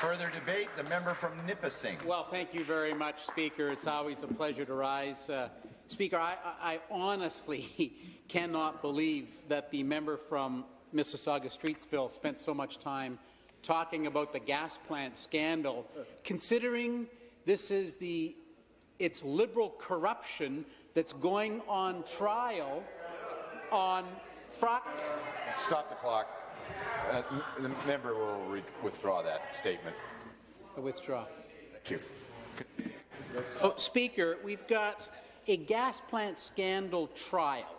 Further debate, the member from Nipissing. Well, thank you very much, Speaker. It's always a pleasure to rise. Speaker, I honestly cannot believe that the member from Mississauga-Streetsville spent so much time talking about the gas plant scandal, considering this is it's Liberal corruption that's going on trial on Friday. Stop the clock. The member will withdraw that statement. I withdraw. Thank you. Oh, Speaker, we've got a gas plant scandal trial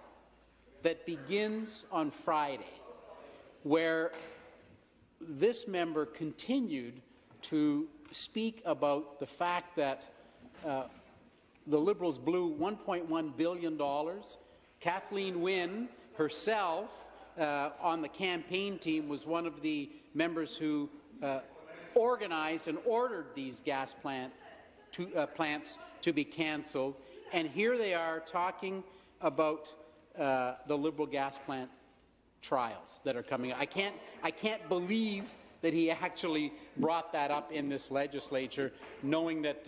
that begins on Friday, where this member continued to speak about the fact that the Liberals blew $1.1 billion. Kathleen Wynne herself, on the campaign team, was one of the members who organized and ordered these gas plants to be cancelled. And here they are talking about the Liberal gas plant trials that are coming. I can't believe that he actually brought that up in this legislature, knowing that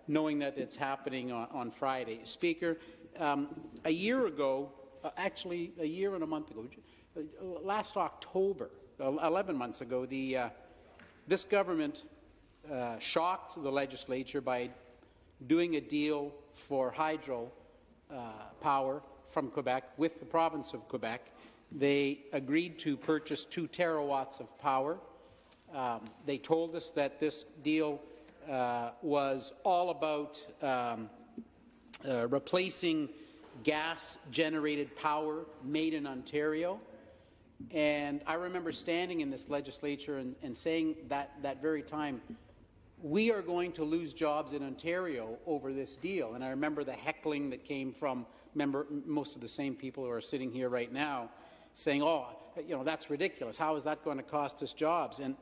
it's happening on Friday. Speaker, a year ago, actually a year and a month ago, last October, 11 months ago, this government shocked the legislature by doing a deal for hydro power from Quebec with the province of Quebec. They agreed to purchase 2 terawatts of power. They told us that this deal was all about replacing gas-generated power made in Ontario. And I remember standing in this legislature and saying that very time, we are going to lose jobs in Ontario over this deal. And I remember the heckling that came from most of the same people who are sitting here right now, saying, "Oh, that's ridiculous. How is that going to cost us jobs?" And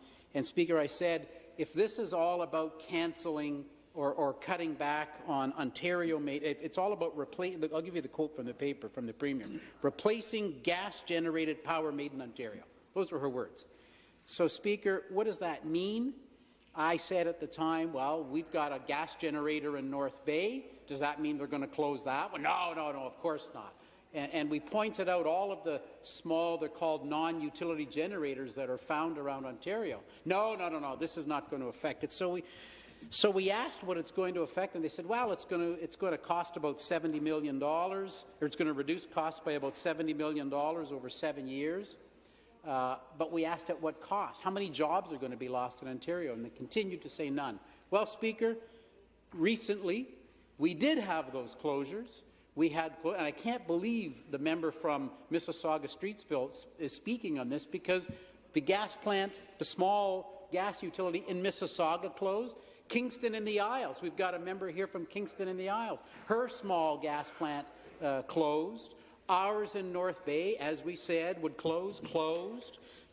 Speaker, I said, if this is all about cancelling or cutting back on Ontario-made, it's all about replacing. I'll give you the quote from the paper from the Premier: replacing gas-generated power made in Ontario. Those were her words. So, Speaker, what does that mean? I said at the time, well, we've got a gas generator in North Bay. Does that mean they're going to close that one? No, of course not. And we pointed out all of the small, they're called non-utility generators that are found around Ontario. No, this is not going to affect it. So we asked what it's going to affect, and they said, well, it's going to cost about $70 million, or it's going to reduce costs by about $70 million over 7 years. But we asked at what cost? How many jobs are going to be lost in Ontario? And they continued to say none. Well, Speaker, recently we did have those closures. And I can't believe the member from Mississauga-Streetsville is speaking on this, because the gas plant, the small gas utility in Mississauga closed. Kingston in the Isles, we've got a member here from Kingston in the Isles. Her small gas plant closed. Ours in North Bay, as we said, would closed.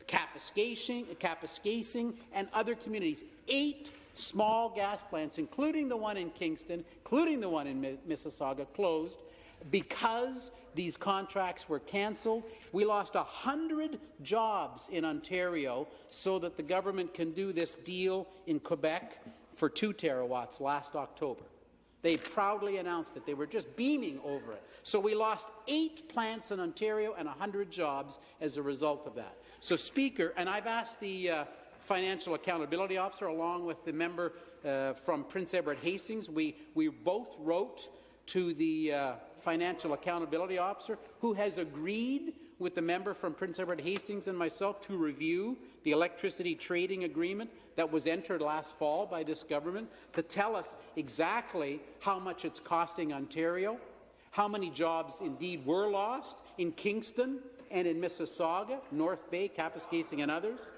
Kapuskasing, and other communities. 8 small gas plants, including the one in Kingston, including the one in Mississauga, closed because these contracts were cancelled. We lost 100 jobs in Ontario so that the government can do this deal in Quebec for 2 terawatts last October. They proudly announced it. They were just beaming over it. So we lost 8 plants in Ontario and 100 jobs as a result of that. So, Speaker, and I've asked the Financial Accountability Officer, along with the member from Prince Edward Hastings, we both wrote to the Financial Accountability Officer, who has agreed with the member from Prince Edward Hastings and myself to review the electricity trading agreement that was entered last fall by this government, to tell us exactly how much it's costing Ontario, how many jobs indeed were lost in Kingston and in Mississauga, North Bay, Kapuskasing, and others.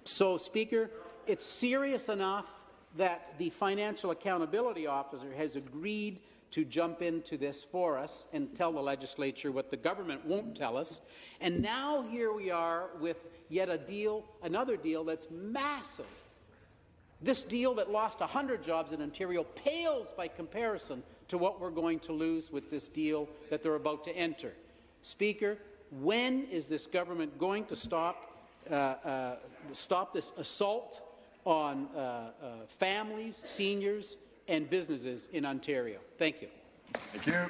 So, Speaker, it's serious enough that the Financial Accountability Officer has agreed to jump into this for us and tell the legislature what the government won't tell us. And now here we are with yet another deal that's massive. This deal that lost 100 jobs in Ontario pales by comparison to what we're going to lose with this deal that they're about to enter. Speaker, when is this government going to stop this assault on families, seniors, and businesses in Ontario. Thank you. Thank you.